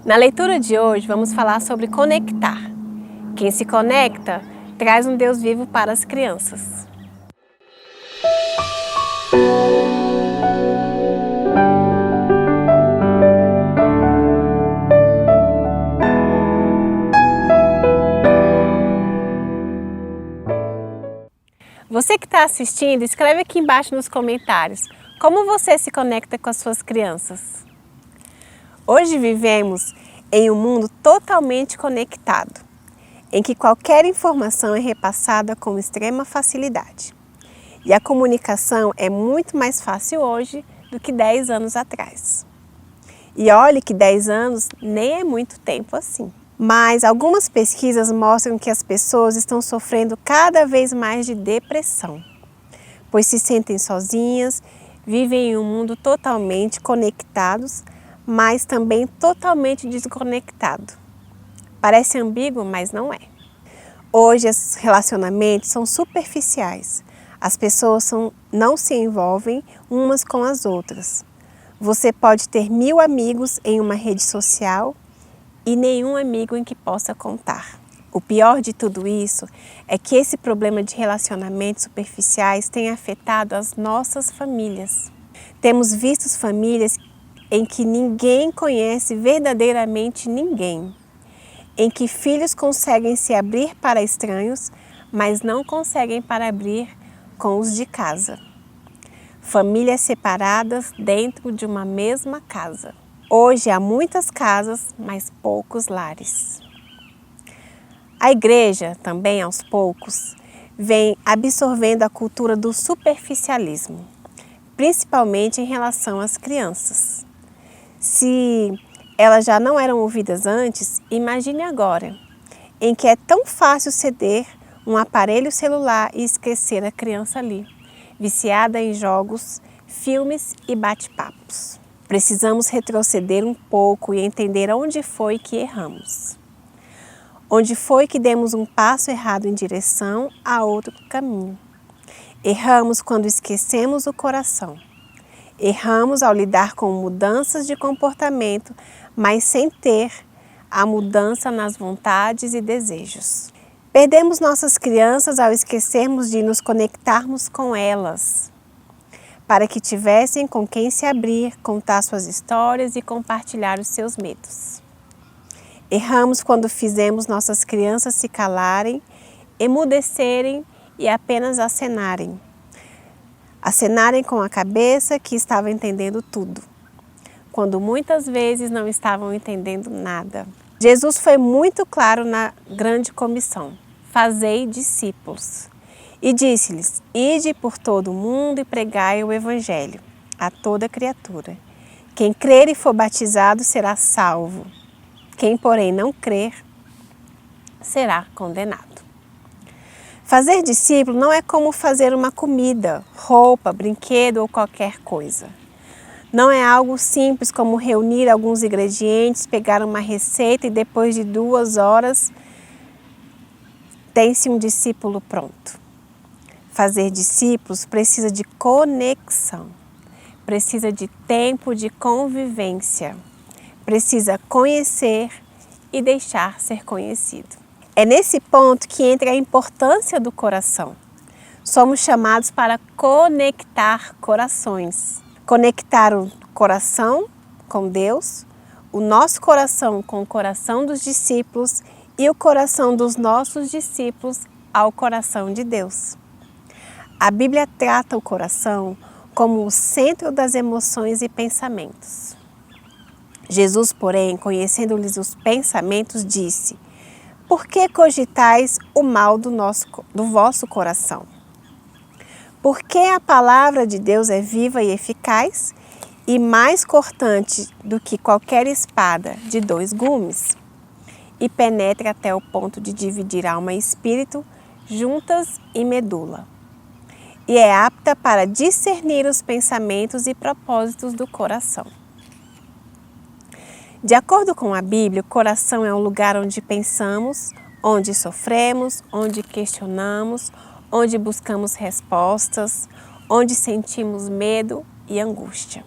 Na leitura de hoje vamos falar sobre conectar. Quem se conecta traz um Deus vivo para as crianças. Você que está assistindo, escreve aqui embaixo nos comentários como você se conecta com as suas crianças. Hoje vivemos em um mundo totalmente conectado, em que qualquer informação é repassada com extrema facilidade. E a comunicação é muito mais fácil hoje do que 10 anos atrás. E olhe que 10 anos nem é muito tempo assim. Mas algumas pesquisas mostram que as pessoas estão sofrendo cada vez mais de depressão, pois se sentem sozinhas, vivem em um mundo totalmente conectados, mas também totalmente desconectado. Parece ambíguo, mas não é. Hoje os relacionamentos são superficiais. As pessoas não se envolvem umas com as outras. Você pode ter 1000 amigos em uma rede social e nenhum amigo em que possa contar. O pior de tudo isso é que esse problema de relacionamentos superficiais tem afetado as nossas famílias. Temos visto famílias em que ninguém conhece verdadeiramente ninguém, em que filhos conseguem se abrir para estranhos, mas não conseguem para abrir com os de casa. Famílias separadas dentro de uma mesma casa. Hoje há muitas casas, mas poucos lares. A igreja também, aos poucos, vem absorvendo a cultura do superficialismo, principalmente em relação às crianças. Se elas já não eram ouvidas antes, imagine agora, em que é tão fácil ceder um aparelho celular e esquecer a criança ali, viciada em jogos, filmes e bate-papos. Precisamos retroceder um pouco e entender onde foi que erramos. Onde foi que demos um passo errado em direção a outro caminho. Erramos quando esquecemos o coração. Erramos ao lidar com mudanças de comportamento, mas sem ter a mudança nas vontades e desejos. Perdemos nossas crianças ao esquecermos de nos conectarmos com elas, para que tivessem com quem se abrir, contar suas histórias e compartilhar os seus medos. Erramos quando fizemos nossas crianças se calarem, emudecerem e apenas acenarem. Acenarem com a cabeça que estava entendendo tudo, quando muitas vezes não estavam entendendo nada. Jesus foi muito claro na grande comissão: fazei discípulos. E disse-lhes: ide por todo o mundo e pregai o evangelho a toda criatura. Quem crer e for batizado será salvo. Quem, porém, não crer, será condenado. Fazer discípulo não é como fazer uma comida, roupa, brinquedo ou qualquer coisa. Não é algo simples como reunir alguns ingredientes, pegar uma receita e depois de 2 horas tem-se um discípulo pronto. Fazer discípulos precisa de conexão, precisa de tempo de convivência, precisa conhecer e deixar ser conhecido. É nesse ponto que entra a importância do coração. Somos chamados para conectar corações. Conectar o coração com Deus, o nosso coração com o coração dos discípulos e o coração dos nossos discípulos ao coração de Deus. A Bíblia trata o coração como o centro das emoções e pensamentos. Jesus, porém, conhecendo-lhes os pensamentos, disse: por que cogitais o mal do vosso coração? Porque a palavra de Deus é viva e eficaz e mais cortante do que qualquer espada de 2 gumes, e penetra até o ponto de dividir alma e espírito, juntas e medula, e é apta para discernir os pensamentos e propósitos do coração. De acordo com a Bíblia, o coração é um lugar onde pensamos, onde sofremos, onde questionamos, onde buscamos respostas, onde sentimos medo e angústia.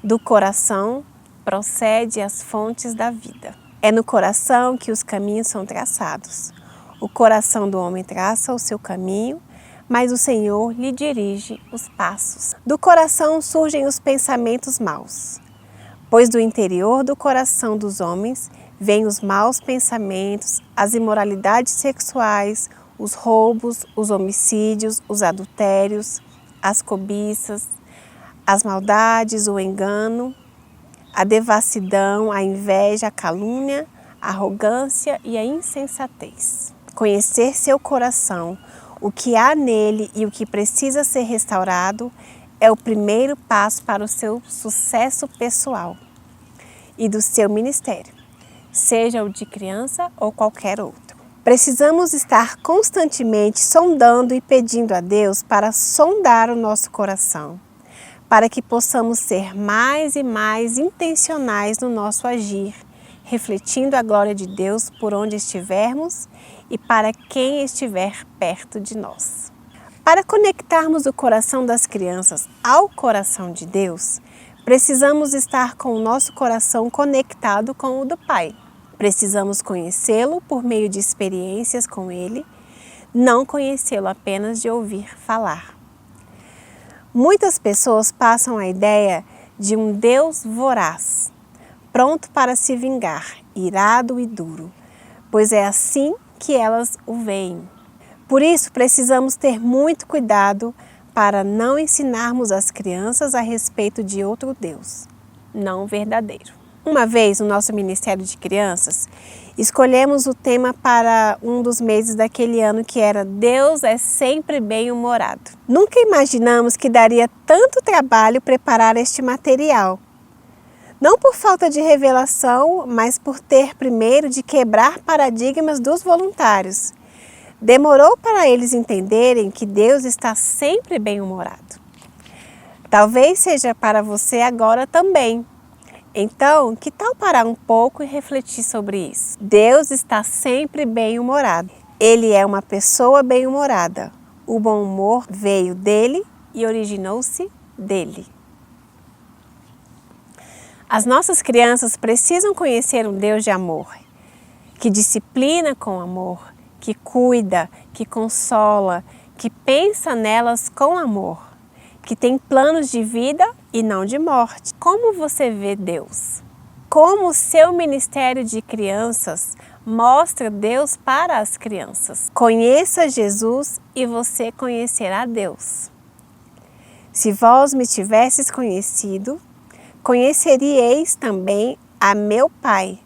Do coração procede as fontes da vida. É no coração que os caminhos são traçados. O coração do homem traça o seu caminho, mas o Senhor lhe dirige os passos. Do coração surgem os pensamentos maus, pois do interior do coração dos homens vêm os maus pensamentos, as imoralidades sexuais, os roubos, os homicídios, os adultérios, as cobiças, as maldades, o engano, a devassidão, a inveja, a calúnia, a arrogância e a insensatez. Conhecer seu coração, o que há nele e o que precisa ser restaurado, é o primeiro passo para o seu sucesso pessoal e do seu ministério, seja o de criança ou qualquer outro. Precisamos estar constantemente sondando e pedindo a Deus para sondar o nosso coração, para que possamos ser mais e mais intencionais no nosso agir, refletindo a glória de Deus por onde estivermos e para quem estiver perto de nós. Para conectarmos o coração das crianças ao coração de Deus, precisamos estar com o nosso coração conectado com o do Pai. Precisamos conhecê-lo por meio de experiências com Ele, não conhecê-lo apenas de ouvir falar. Muitas pessoas passam a ideia de um Deus voraz, pronto para se vingar, irado e duro, pois é assim que elas o veem. Por isso, precisamos ter muito cuidado para não ensinarmos as crianças a respeito de outro Deus, não verdadeiro. Uma vez, no nosso Ministério de Crianças, escolhemos o tema para um dos meses daquele ano, que era Deus é sempre bem-humorado. Nunca imaginamos que daria tanto trabalho preparar este material. Não por falta de revelação, mas por ter primeiro de quebrar paradigmas dos voluntários. Demorou para eles entenderem que Deus está sempre bem-humorado. Talvez seja para você agora também. Então, que tal parar um pouco e refletir sobre isso? Deus está sempre bem-humorado. Ele é uma pessoa bem-humorada. O bom humor veio dele e originou-se dele. As nossas crianças precisam conhecer um Deus de amor, que disciplina com amor, que cuida, que consola, que pensa nelas com amor, que tem planos de vida e não de morte. Como você vê Deus? Como o seu ministério de crianças mostra Deus para as crianças? Conheça Jesus e você conhecerá Deus. Se vós me tivesses conhecido, conheceríeis também a meu Pai.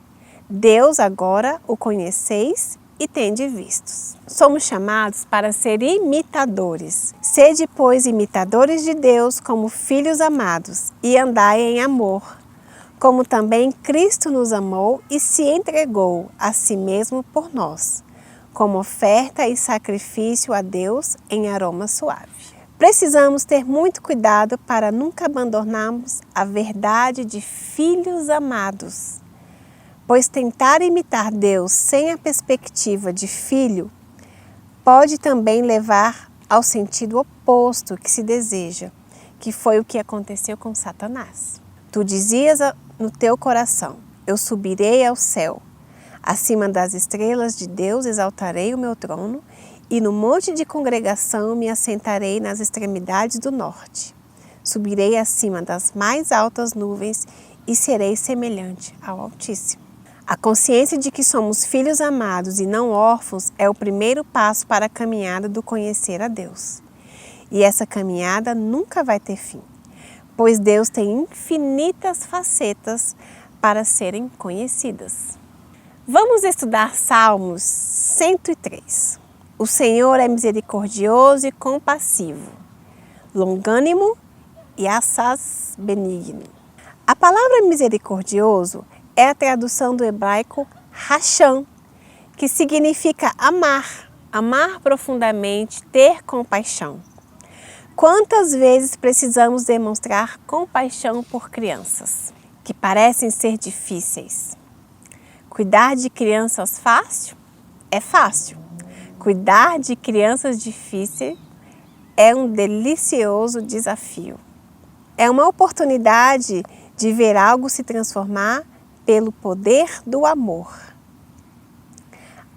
Deus agora o conheceis e tende vistos. Somos chamados para ser imitadores. Sede, pois, imitadores de Deus como filhos amados e andai em amor, como também Cristo nos amou e se entregou a si mesmo por nós, como oferta e sacrifício a Deus em aroma suave. Precisamos ter muito cuidado para nunca abandonarmos a verdade de filhos amados, pois tentar imitar Deus sem a perspectiva de filho pode também levar ao sentido oposto que se deseja, que foi o que aconteceu com Satanás. Tu dizias no teu coração: eu subirei ao céu, acima das estrelas de Deus exaltarei o meu trono, e no monte de congregação me assentarei nas extremidades do norte. Subirei acima das mais altas nuvens e serei semelhante ao Altíssimo. A consciência de que somos filhos amados e não órfãos é o primeiro passo para a caminhada do conhecer a Deus. E essa caminhada nunca vai ter fim, pois Deus tem infinitas facetas para serem conhecidas. Vamos estudar Salmos 103. O Senhor é misericordioso e compassivo, longânimo e assaz benigno. A palavra misericordioso é a tradução do hebraico Hashem, que significa amar, amar profundamente, ter compaixão. Quantas vezes precisamos demonstrar compaixão por crianças que parecem ser difíceis? Cuidar de crianças fácil? É fácil. Cuidar de crianças difíceis é um delicioso desafio. É uma oportunidade de ver algo se transformar pelo poder do amor.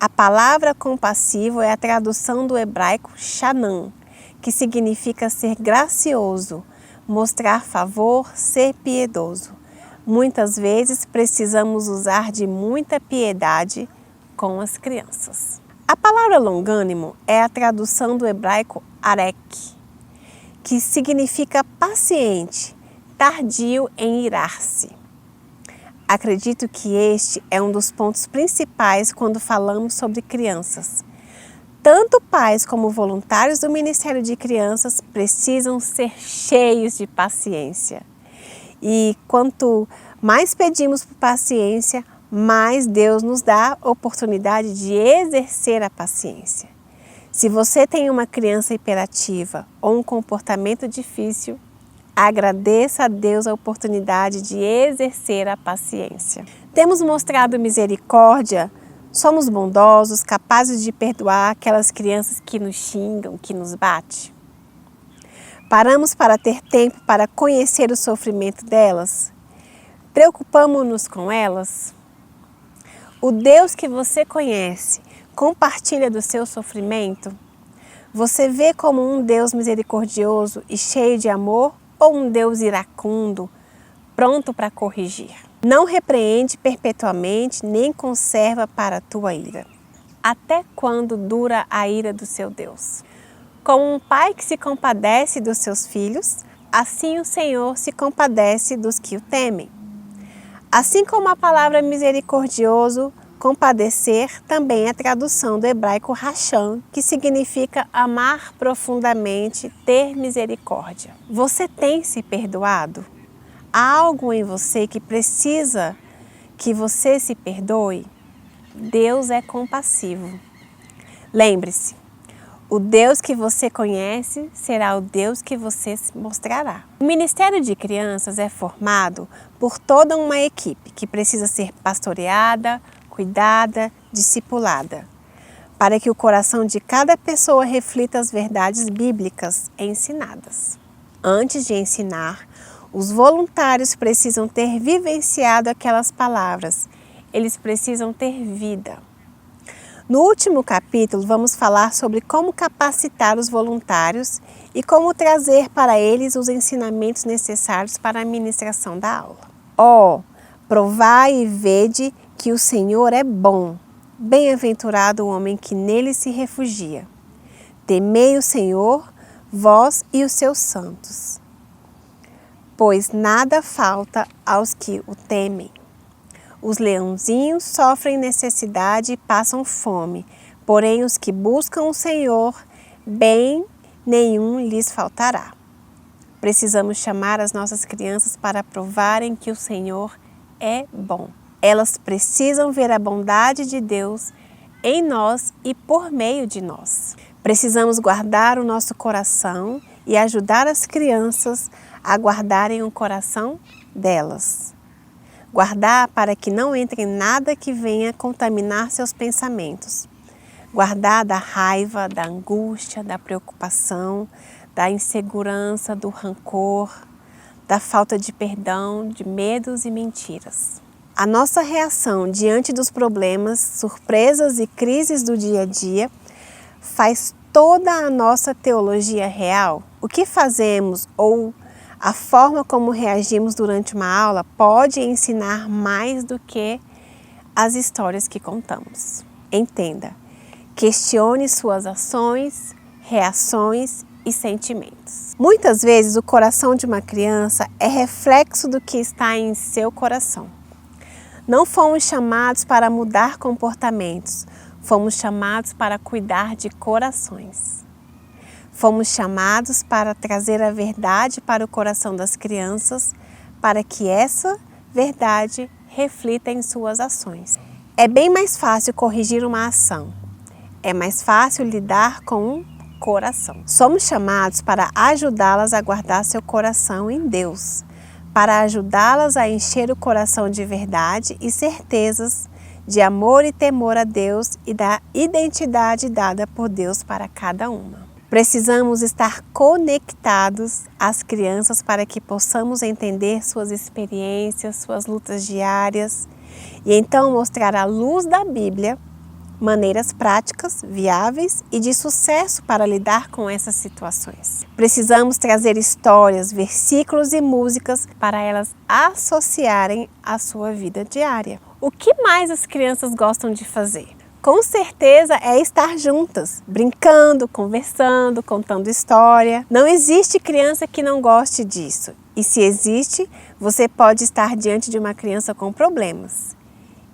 A palavra compassivo é a tradução do hebraico Shanam, que significa ser gracioso, mostrar favor, ser piedoso. Muitas vezes precisamos usar de muita piedade com as crianças. A palavra longânimo é a tradução do hebraico arek, que significa paciente, tardio em irar-se. Acredito que este é um dos pontos principais quando falamos sobre crianças. Tanto pais como voluntários do Ministério de Crianças precisam ser cheios de paciência. E quanto mais pedimos por paciência, mais Deus nos dá a oportunidade de exercer a paciência. Se você tem uma criança hiperativa ou um comportamento difícil, agradeça a Deus a oportunidade de exercer a paciência. Temos mostrado misericórdia, somos bondosos, capazes de perdoar aquelas crianças que nos xingam, que nos batem. Paramos para ter tempo para conhecer o sofrimento delas? Preocupamos-nos com elas? O Deus que você conhece compartilha do seu sofrimento? Você vê como um Deus misericordioso e cheio de amor ou um Deus iracundo, pronto para corrigir? Não repreende perpetuamente, nem conserva para a tua ira. Até quando dura a ira do seu Deus? Como um pai que se compadece dos seus filhos, assim o Senhor se compadece dos que o temem. Assim como a palavra misericordioso, compadecer, também é a tradução do hebraico racham, que significa amar profundamente, ter misericórdia. Você tem se perdoado? Há algo em você que precisa que você se perdoe? Deus é compassivo. Lembre-se, o Deus que você conhece será o Deus que você se mostrará. O Ministério de Crianças é formado por toda uma equipe que precisa ser pastoreada, cuidada, discipulada, para que o coração de cada pessoa reflita as verdades bíblicas ensinadas. Antes de ensinar, os voluntários precisam ter vivenciado aquelas palavras. Eles precisam ter vida. No último capítulo, vamos falar sobre como capacitar os voluntários e como trazer para eles os ensinamentos necessários para a ministração da aula. Provai e vede que o Senhor é bom. Bem-aventurado o homem que nele se refugia. Temei o Senhor, vós e os seus santos, pois nada falta aos que o temem. Os leãozinhos sofrem necessidade e passam fome, porém os que buscam o Senhor, bem nenhum lhes faltará. Precisamos chamar as nossas crianças para provarem que o Senhor é bom. Elas precisam ver a bondade de Deus em nós e por meio de nós. Precisamos guardar o nosso coração e ajudar as crianças a guardarem o coração delas. Guardar para que não entre nada que venha contaminar seus pensamentos. Guardar da raiva, da angústia, da preocupação, da insegurança, do rancor, da falta de perdão, de medos e mentiras. A nossa reação diante dos problemas, surpresas e crises do dia a dia faz toda a nossa teologia real. O que fazemos ou a forma como reagimos durante uma aula pode ensinar mais do que as histórias que contamos. Entenda, questione suas ações, reações e sentimentos. Muitas vezes o coração de uma criança é reflexo do que está em seu coração. Não fomos chamados para mudar comportamentos, fomos chamados para cuidar de corações. Fomos chamados para trazer a verdade para o coração das crianças, para que essa verdade reflita em suas ações. É bem mais fácil corrigir uma ação, é mais fácil lidar com um coração. Somos chamados para ajudá-las a guardar seu coração em Deus, para ajudá-las a encher o coração de verdade e certezas, de amor e temor a Deus e da identidade dada por Deus para cada uma. Precisamos estar conectados às crianças para que possamos entender suas experiências, suas lutas diárias e então mostrar à luz da Bíblia maneiras práticas, viáveis e de sucesso para lidar com essas situações. Precisamos trazer histórias, versículos e músicas para elas associarem à sua vida diária. O que mais as crianças gostam de fazer? Com certeza é estar juntas, brincando, conversando, contando história. Não existe criança que não goste disso. E se existe, você pode estar diante de uma criança com problemas.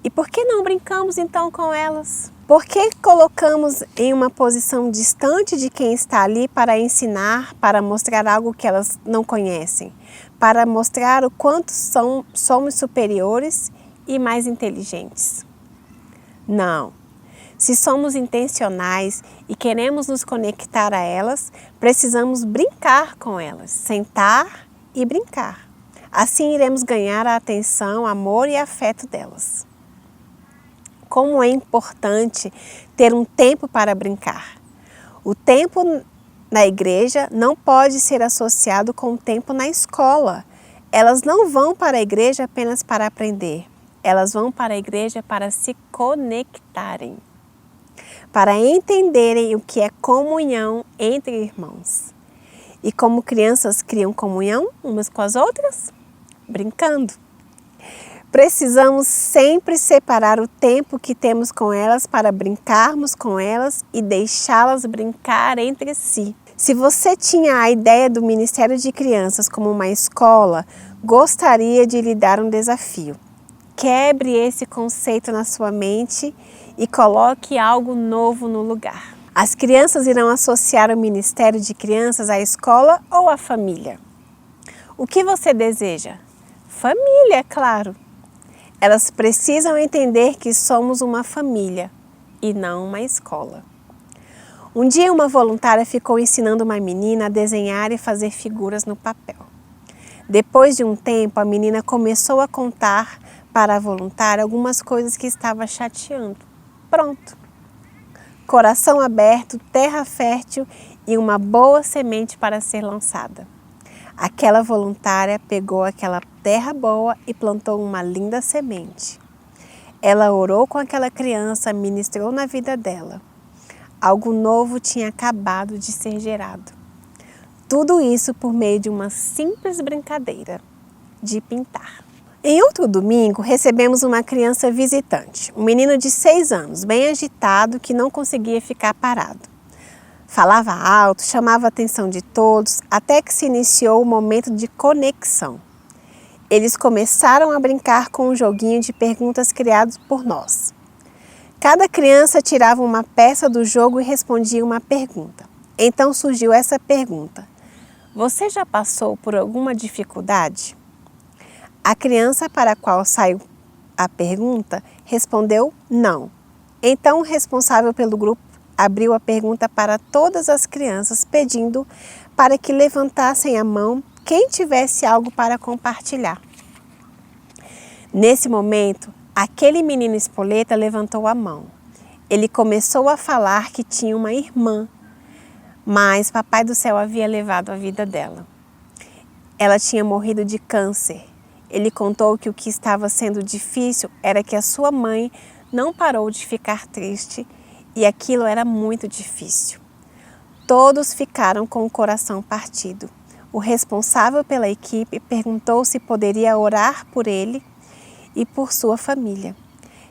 E por que não brincamos então com elas? Por que colocamos em uma posição distante de quem está ali para ensinar, para mostrar algo que elas não conhecem? Para mostrar o quanto somos superiores e mais inteligentes? Não. Se somos intencionais e queremos nos conectar a elas, precisamos brincar com elas, sentar e brincar. Assim iremos ganhar a atenção, amor e afeto delas. Como é importante ter um tempo para brincar. O tempo na igreja não pode ser associado com o tempo na escola. Elas não vão para a igreja apenas para aprender. Elas vão para a igreja para se conectarem, para entenderem o que é comunhão entre irmãos. E como crianças criam comunhão umas com as outras? Brincando. Precisamos sempre separar o tempo que temos com elas para brincarmos com elas e deixá-las brincar entre si. Se você tinha a ideia do Ministério de Crianças como uma escola, gostaria de lhe dar um desafio. Quebre esse conceito na sua mente e coloque algo novo no lugar. As crianças irão associar o Ministério de Crianças à escola ou à família? O que você deseja? Família, claro. Elas precisam entender que somos uma família e não uma escola. Um dia uma voluntária ficou ensinando uma menina a desenhar e fazer figuras no papel. Depois de um tempo, a menina começou a contar para a voluntária algumas coisas que estava chateando. Pronto! Coração aberto, terra fértil e uma boa semente para ser lançada. Aquela voluntária pegou aquela terra boa e plantou uma linda semente. Ela orou com aquela criança, ministrou na vida dela. Algo novo tinha acabado de ser gerado. Tudo isso por meio de uma simples brincadeira de pintar. Em outro domingo, recebemos uma criança visitante, um menino de 6 anos, bem agitado, que não conseguia ficar parado. Falava alto, chamava a atenção de todos, até que se iniciou o momento de conexão. Eles começaram a brincar com um joguinho de perguntas criados por nós. Cada criança tirava uma peça do jogo e respondia uma pergunta. Então surgiu essa pergunta: você já passou por alguma dificuldade? A criança para a qual saiu a pergunta respondeu não. Então o responsável pelo grupo abriu a pergunta para todas as crianças, pedindo para que levantassem a mão quem tivesse algo para compartilhar. Nesse momento, aquele menino espoleta levantou a mão. Ele começou a falar que tinha uma irmã, mas Papai do Céu havia levado a vida dela. Ela tinha morrido de câncer. Ele contou que o que estava sendo difícil era que a sua mãe não parou de ficar triste e aquilo era muito difícil. Todos ficaram com o coração partido. O responsável pela equipe perguntou se poderia orar por ele e por sua família.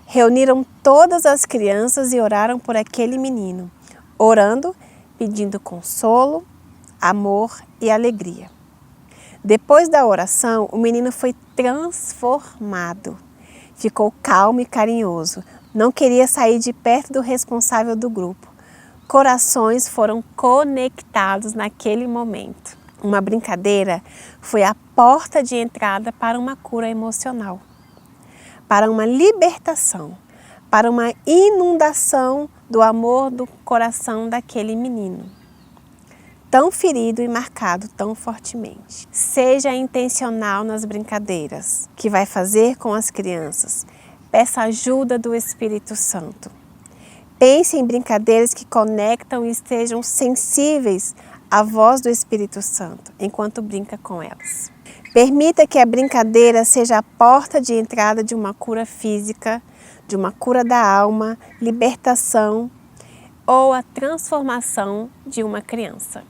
Reuniram todas as crianças e oraram por aquele menino, orando, pedindo consolo, amor e alegria. Depois da oração, o menino foi transformado. Ficou calmo e carinhoso. Não queria sair de perto do responsável do grupo. Corações foram conectados naquele momento. Uma brincadeira foi a porta de entrada para uma cura emocional, para uma libertação, para uma inundação do amor do coração daquele menino, tão ferido e marcado tão fortemente. Seja intencional nas brincadeiras que vai fazer com as crianças. Peça ajuda do Espírito Santo. Pense em brincadeiras que conectam e estejam sensíveis à voz do Espírito Santo enquanto brinca com elas. Permita que a brincadeira seja a porta de entrada de uma cura física, de uma cura da alma, libertação ou a transformação de uma criança.